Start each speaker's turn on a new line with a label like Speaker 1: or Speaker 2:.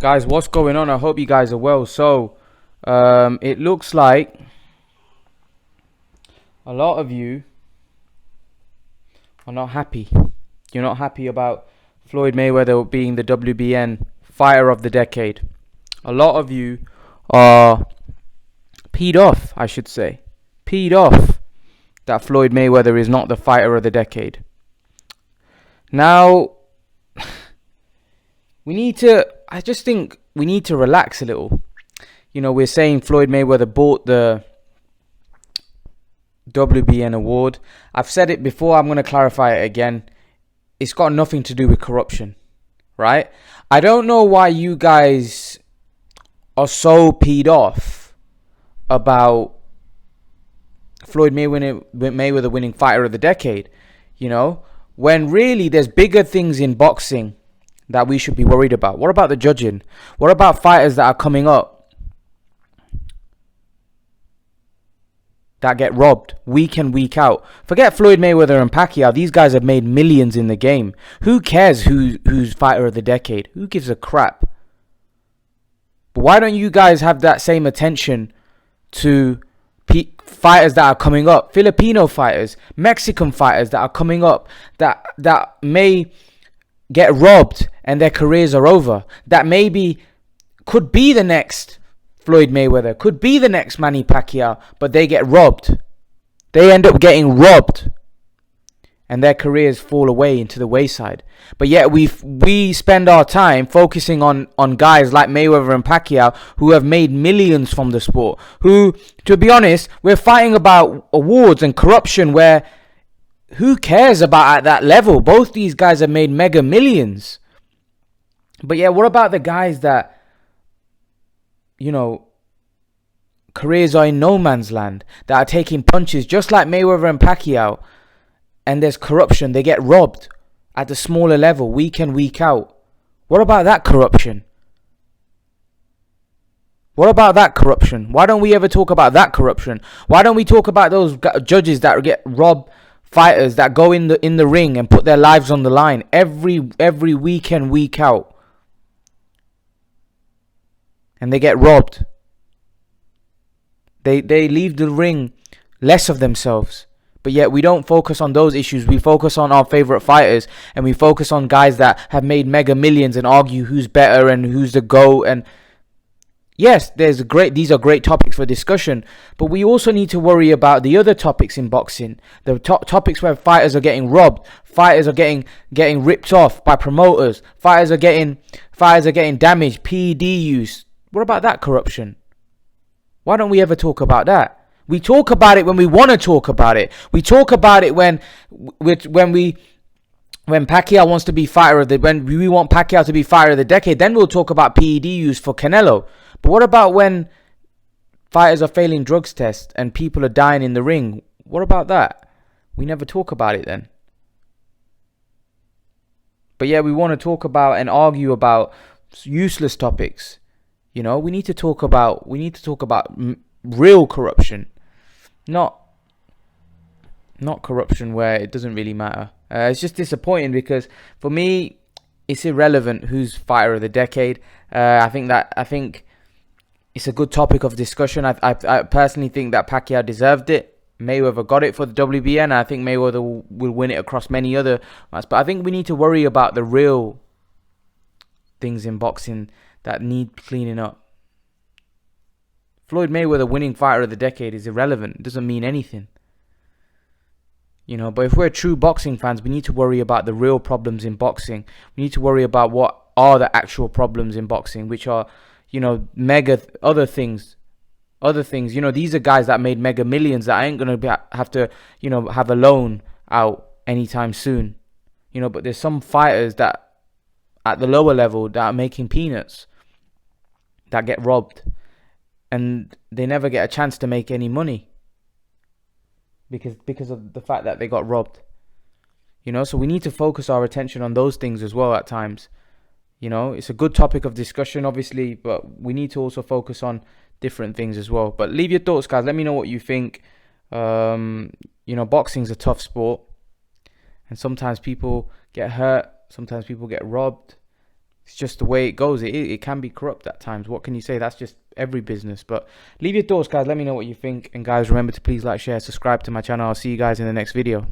Speaker 1: Guys, what's going on? I hope you guys are well. It looks like a lot of you are not happy. You're not happy about Floyd Mayweather being the WBN fighter of the decade. A lot of you are peed off, I should say. Peed off that Floyd Mayweather is not the fighter of the decade. Now, I just think we need to relax a little. We're saying Floyd Mayweather bought the WBN award. I've said it before, I'm going to clarify it again. It's got nothing to do with corruption, right? I don't know why you guys are so peed off about Floyd Mayweather winning fighter of the decade, when really there's bigger things in boxing that we should be worried about. What about the judging? What about fighters that are coming up that get robbed week in, week out? Forget Floyd Mayweather and Pacquiao. These guys have made millions in the game. Who cares who's fighter of the decade? Who gives a crap? But why don't you guys have that same attention to fighters that are coming up? Filipino fighters, Mexican fighters that are coming up that may get robbed and their careers are over. That maybe could be the next Floyd Mayweather, could be the next Manny Pacquiao, but they get robbed. They end up getting robbed, and their careers fall away into the wayside. But yet we spend our time focusing on guys like Mayweather and Pacquiao who have made millions from the sport. Who, to be honest, we're fighting about awards and corruption where who cares about at that level? Both these guys have made mega millions. But yeah, what about the guys that, careers are in no man's land, that are taking punches just like Mayweather and Pacquiao, and there's corruption, they get robbed at the smaller level, week in, week out. What about that corruption? What about that corruption? Why don't we ever talk about that corruption? Why don't we talk about those judges that get robbed fighters, that go in the ring and put their lives on the line every week in, week out, and they get robbed? They leave the ring less of themselves. But yet we don't focus on those issues. We focus on our favorite fighters, and we focus on guys that have made mega millions and argue who's better and who's the GOAT. And yes, these are great topics for discussion, but we also need to worry about the other topics in boxing. The topics where fighters are getting robbed, fighters are getting ripped off by promoters, fighters are getting damaged, PED use. What about that corruption? Why don't we ever talk about that? We talk about it when we want to talk about it. We talk about it when Pacquiao wants to be when we want Pacquiao to be fighter of the decade. Then we'll talk about PED use for Canelo. But what about when fighters are failing drugs tests and people are dying in the ring? What about that? We never talk about it then. But yeah, we want to talk about and argue about useless topics. We need to talk about real corruption, not corruption where it doesn't really matter. It's just disappointing because for me, it's irrelevant who's fighter of the decade. I think it's a good topic of discussion. I personally think that Pacquiao deserved it. Mayweather got it for the WBN. I think Mayweather will win it across many other matches. But I think we need to worry about the real things in boxing that need cleaning up. Floyd Mayweather winning fighter of the decade is irrelevant. It doesn't mean anything. But if we're true boxing fans, we need to worry about the real problems in boxing. We need to worry about what are the actual problems in boxing, which are, mega other things. These are guys that made mega millions that ain't going to have to, have a loan out anytime soon. But there's some fighters that at the lower level that are making peanuts, that get robbed, and they never get a chance to make any money because of the fact that they got robbed. So we need to focus our attention on those things as well at times. It's a good topic of discussion, obviously, but we need to also focus on different things as well. But leave your thoughts, guys. Let me know what you think. Boxing's a tough sport, and sometimes people get hurt, sometimes people get robbed. It's just the way it goes. It can be corrupt at times. What can you say? That's just every business. But leave your thoughts, guys. Let me know what you think. And guys, remember to please like, share, subscribe to my channel. I'll see you guys in the next video.